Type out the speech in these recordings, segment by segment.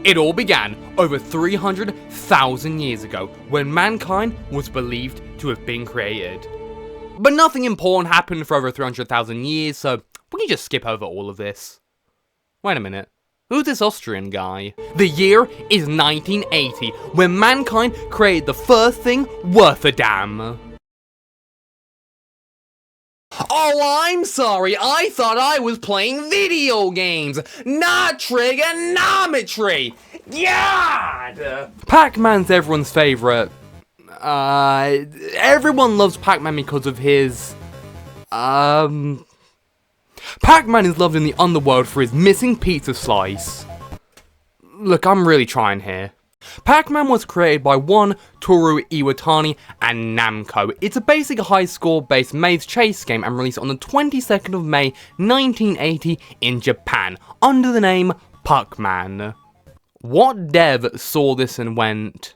It all began over 300,000 years ago, when mankind was believed to have been created. But nothing important happened for over 300,000 years, so we can just skip over all of this. Wait a minute. Who's this Austrian guy? The year is 1980, when mankind created the first thing worth a damn. Oh, I'm sorry, I thought I was playing video games, not trigonometry! God! Pacman's everyone's favourite. Everyone loves Pacman because of his... Pacman is loved in the underworld for his missing pizza slice. Look, I'm really trying here. Pacman was created by one Toru Iwatani and Namco. It's a basic high score based maze chase game and released on the 22nd of May 1980 in Japan under the name Pacman. What dev saw this and went,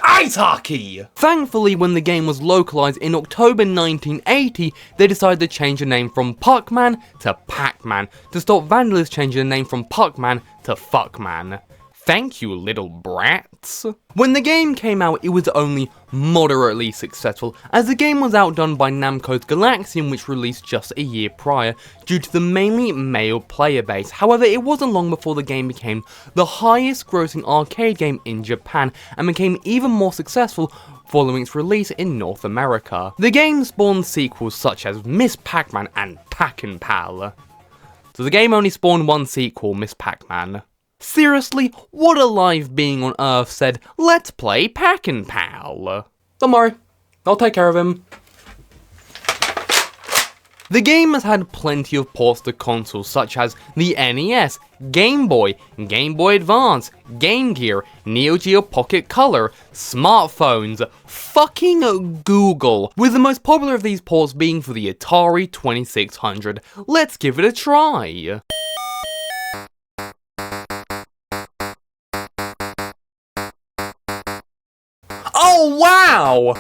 ice hockey? Thankfully, when the game was localized in October 1980, they decided to change the name from Pacman to Pacman to stop vandalists changing the name from Pacman to Fuckman. Thank you, little brats. When the game came out, it was only moderately successful, as the game was outdone by Namco's Galaxian, which released just a year prior, due to the mainly male player base. However, it wasn't long before the game became the highest grossing arcade game in Japan, and became even more successful following its release in North America. The game spawned sequels such as Miss Pac-Man and Pac-N' Pal. So the game only spawned one sequel, Miss Pac-Man. Seriously, what a live being on Earth said, let's play Pac-N' Pal? Don't worry, I'll take care of him. The game has had plenty of ports to consoles such as the NES, Game Boy, Game Boy Advance, Game Gear, Neo Geo Pocket Color, smartphones, fucking Google, with the most popular of these ports being for the Atari 2600. Let's give it a try. Oh wow!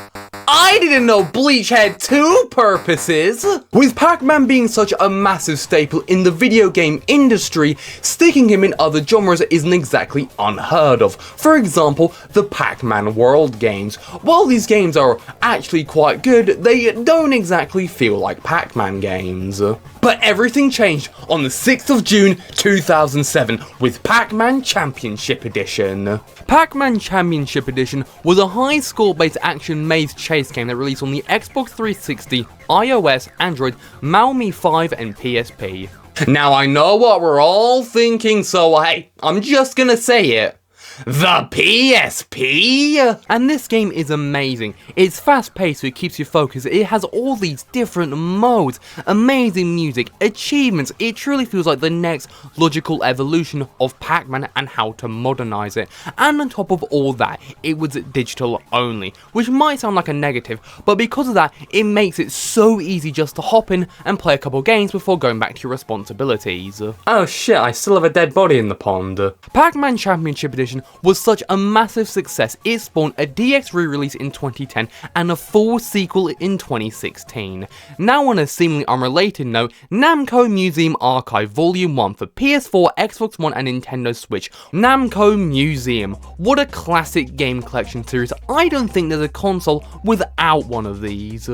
I didn't know Bleach had two purposes! With Pac-Man being such a massive staple in the video game industry, sticking him in other genres isn't exactly unheard of. For example, the Pac-Man World games. While these games are actually quite good, they don't exactly feel like Pac-Man games. But everything changed on the 6th of June 2007 with Pac-Man Championship Edition. Pac-Man Championship Edition was a high score-based action maze chase game that released on the Xbox 360, iOS, Android, Xiaomi 5 and PSP. Now I know what we're all thinking, so hey, I'm just gonna say it. The PSP? And this game is amazing. It's fast paced so it keeps you focused. It has all these different modes, amazing music, achievements. It truly feels like the next logical evolution of Pac-Man and how to modernize it. And on top of all that, it was digital only, which might sound like a negative, but because of that, it makes it so easy just to hop in and play a couple games before going back to your responsibilities. Oh shit, I still have a dead body in the pond. Pac-Man Championship Edition was such a massive success, it spawned a DX re-release in 2010 and a full sequel in 2016. Now on a seemingly unrelated note, Namco Museum Archive Volume 1 for PS4, Xbox One and Nintendo Switch. Namco Museum. What a classic game collection series. I don't think there's a console without one of these.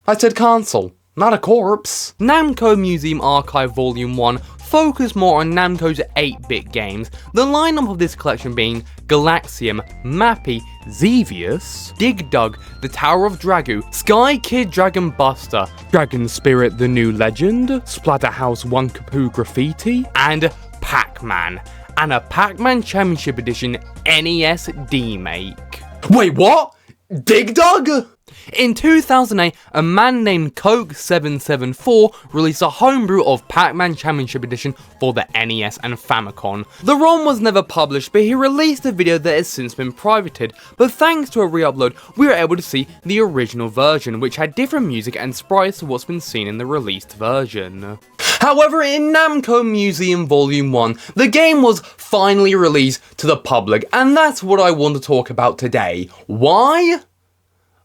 I said console, not a corpse. Namco Museum Archive Volume 1 focused more on Namco's 8-bit games, the lineup of this collection being Galaxium, Mappy, Xevious, Dig Dug, The Tower of Dragu, Sky Kid Dragon Buster, Dragon Spirit The New Legend, Splatterhouse 1 Kapoo Graffiti, and Pac-Man, and a Pac-Man Championship Edition NES D-Make. Wait, what? Dig Dug? In 2008, a man named Coke774 released a homebrew of Pac-Man Championship Edition for the NES and Famicom. The ROM was never published, but he released a video that has since been privated, but thanks to a re-upload, we were able to see the original version, which had different music and sprites to what's been seen in the released version. However, in Namco Museum Volume 1, the game was finally released to the public, and that's what I want to talk about today. Why?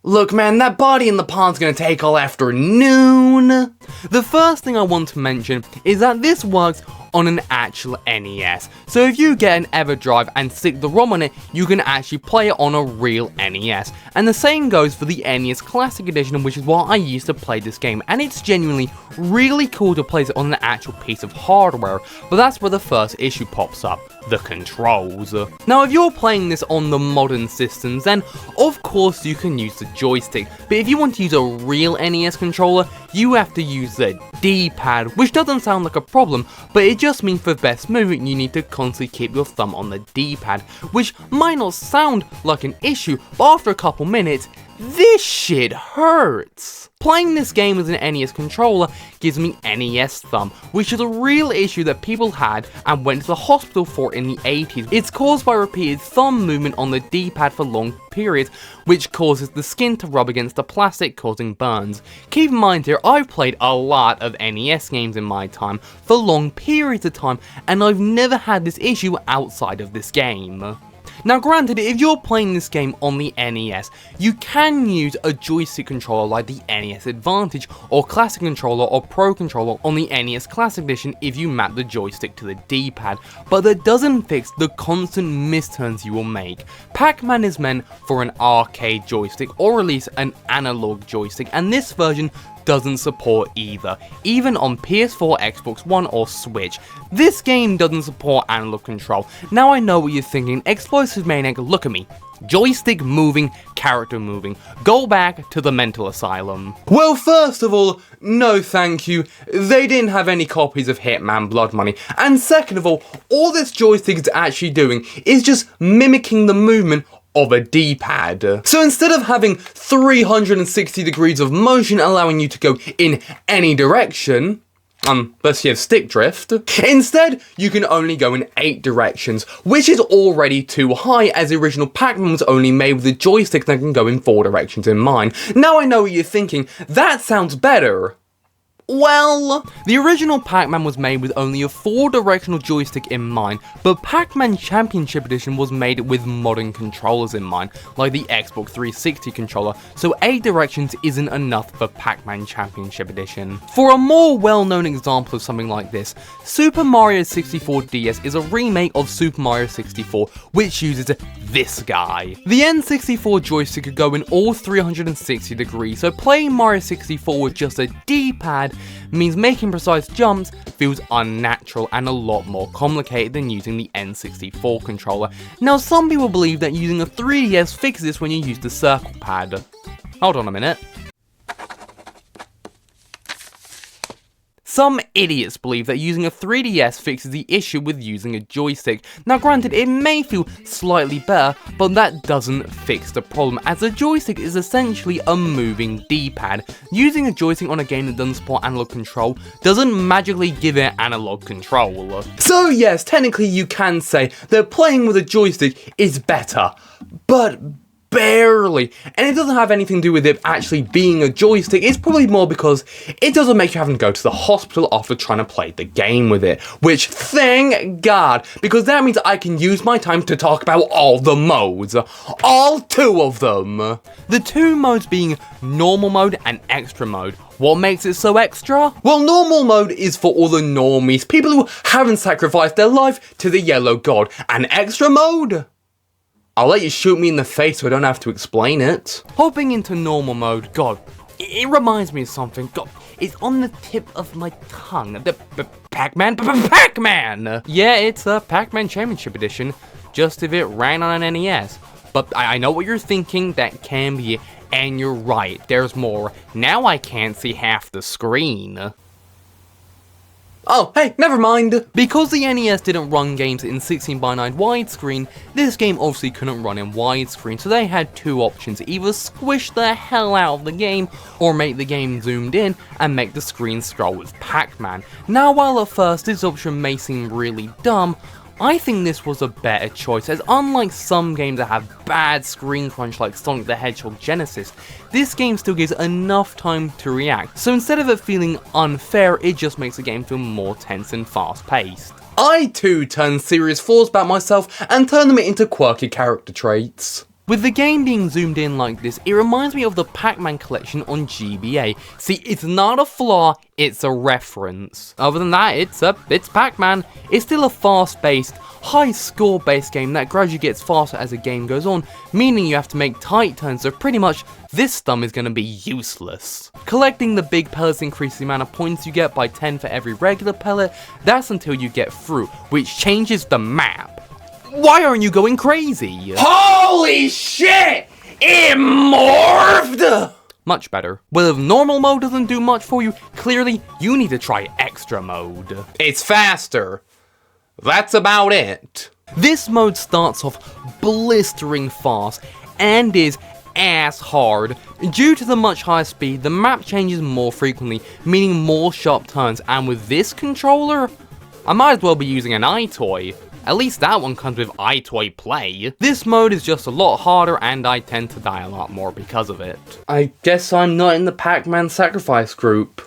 Look man, that body in the pond's gonna take all afternoon. The first thing I want to mention is that this works on an actual NES. So if you get an EverDrive and stick the ROM on it, you can actually play it on a real NES. And the same goes for the NES Classic Edition, which is what I used to play this game, and it's genuinely really cool to play it on an actual piece of hardware, but that's where the first issue pops up. The controls. Now if you're playing this on the modern systems, then of course you can use the joystick, but if you want to use a real NES controller, you have to use the D-pad, which doesn't sound like a problem, but it just means for best movement you need to constantly keep your thumb on the D-pad, which might not sound like an issue, but after a couple minutes, this shit hurts. Playing this game with an NES controller gives me NES thumb, which is a real issue that people had and went to the hospital for in the 80s. It's caused by repeated thumb movement on the D-pad for long periods, which causes the skin to rub against the plastic, causing burns. Keep in mind here, I've played a lot of NES games in my time for long periods of time, and I've never had this issue outside of this game. Now granted, if you're playing this game on the NES, you can use a joystick controller like the NES Advantage or Classic Controller or Pro Controller on the NES Classic Edition if you map the joystick to the D-pad, but that doesn't fix the constant misturns you will make. Pacman is meant for an arcade joystick or at least an analog joystick, and this version doesn't support either, even on PS4, Xbox One or Switch. This game doesn't support analog control. Now I know what you're thinking, Explosive Maniac, look at me. Joystick moving, character moving. Go back to the mental asylum. Well, first of all, no thank you. They didn't have any copies of Hitman Blood Money. And second of all this joystick is actually doing is just mimicking the movement of a D-pad. So instead of having 360 degrees of motion allowing you to go in any direction, unless you have stick drift, instead you can only go in 8 directions, which is already too high as the original Pacman was only made with a joystick that can go in 4 directions in mind. Now I know what you're thinking, that sounds better. Well, the original Pacman was made with only a 4-directional joystick in mind, but Pacman Championship Edition was made with modern controllers in mind, like the Xbox 360 controller, so 8 directions isn't enough for Pacman Championship Edition. For a more well-known example of something like this, Super Mario 64 DS is a remake of Super Mario 64, which uses this guy. The N64 joystick could go in all 360 degrees, so playing Mario 64 with just a D-pad means making precise jumps feels unnatural and a lot more complicated than using the N64 controller. Now some people believe that using a 3DS fixes this when you use the circle pad. Hold on a minute. Some idiots believe that using a 3DS fixes the issue with using a joystick. Now granted, it may feel slightly better, but that doesn't fix the problem, as a joystick is essentially a moving D-pad. Using a joystick on a game that doesn't support analog control doesn't magically give it analog control. So yes, technically you can say that playing with a joystick is better, but barely, and it doesn't have anything to do with it actually being a joystick. It's probably more because it doesn't make you having to go to the hospital after trying to play the game with it, which thank God, because that means I can use my time to talk about all the modes, all 2 of them. The 2 modes being normal mode and extra mode. What makes it so extra? Well, normal mode is for all the normies, people who haven't sacrificed their life to the yellow god, and extra mode? I'll let you shoot me in the face so I don't have to explain it. Hopping into normal mode, God, it reminds me of something. God, it's on the tip of my tongue. The Pacman! Yeah, it's a Pacman Championship Edition, just if it ran on an NES. But I know what you're thinking, that can be it, and you're right, there's more. Now I can't see half the screen. Oh, hey, never mind. Because the NES didn't run games in 16:9 widescreen, this game obviously couldn't run in widescreen, so they had 2 options: either squish the hell out of the game, or make the game zoomed in and make the screen scroll with Pacman. Now while at first this option may seem really dumb, I think this was a better choice, as unlike some games that have bad screen crunch like Sonic the Hedgehog Genesis, this game still gives enough time to react, so instead of it feeling unfair, it just makes the game feel more tense and fast paced. I too turned serious flaws about myself and turned them into quirky character traits. With the game being zoomed in like this, it reminds me of the Pacman collection on GBA. See, it's not a flaw, it's a reference. Other than that, it's Pacman. It's still a fast-paced, high score-based game that gradually gets faster as the game goes on, meaning you have to make tight turns, so pretty much this thumb is going to be useless. Collecting the big pellets increases the amount of points you get by 10 for every regular pellet. That's until you get through, which changes the map. Why aren't you going crazy? Holy shit! It morphed! Much better. Well, if normal mode doesn't do much for you, clearly you need to try extra mode. It's faster. That's about it. This mode starts off blistering fast and is ass hard. Due to the much higher speed, the map changes more frequently, meaning more sharp turns, and with this controller, I might as well be using an iToy. At least that one comes with iToy Play. This mode is just a lot harder and I tend to die a lot more because of it. I guess I'm not in the Pacman sacrifice group.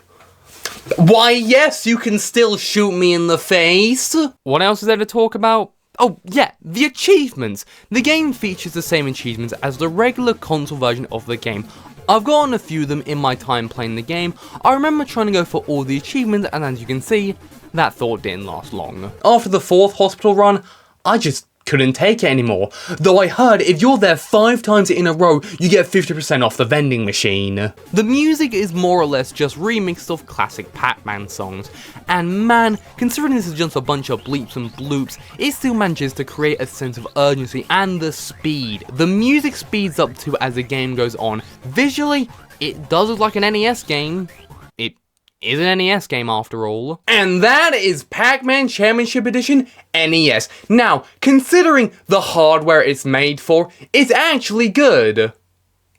Why, yes, you can still shoot me in the face. What else is there to talk about? Oh yeah, the achievements. The game features the same achievements as the regular console version of the game. I've gotten a few of them in my time playing the game. I remember trying to go for all the achievements, and as you can see, that thought didn't last long. After the 4th hospital run, I just couldn't take it anymore. Though I heard if you're there 5 times in a row, you get 50% off the vending machine. The music is more or less just remixed of classic Pacman songs, and man, considering this is just a bunch of bleeps and bloops, it still manages to create a sense of urgency and the speed. The music speeds up too as the game goes on. Visually, it does look like an NES game. It is an NES game after all. And that is Pacman Championship Edition NES. Now, considering the hardware it's made for, it's actually good.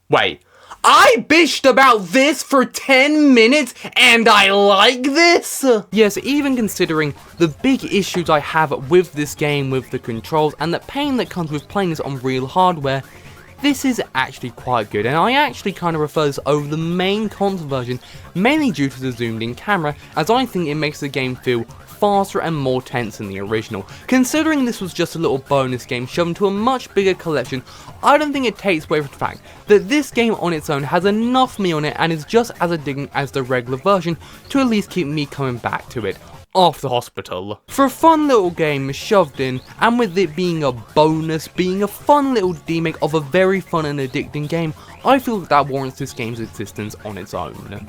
Wait, I bitched about this for 10 minutes and I like this? Yes, even considering the big issues I have with this game with the controls and the pain that comes with playing this on real hardware, this is actually quite good, and I actually kind of prefer this over the main console version, mainly due to the zoomed in camera, as I think it makes the game feel faster and more tense than the original. Considering this was just a little bonus game shoved into a much bigger collection, I don't think it takes away from the fact that this game on its own has enough meat on it and is just as addicting as the regular version to at least keep me coming back to it off the hospital. For a fun little game shoved in, and with it being a bonus, being a fun little remake of a very fun and addicting game, I feel that warrants this game's existence on its own.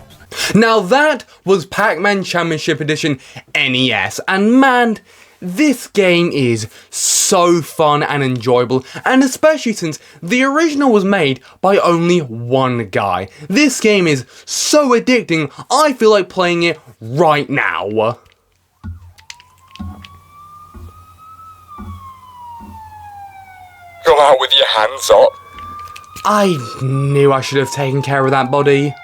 Now that was Pacman Championship Edition NES, and man, this game is so fun and enjoyable, and especially since the original was made by only one guy. This game is so addicting, I feel like playing it right now. You're out with your hands up. I knew I should have taken care of that body.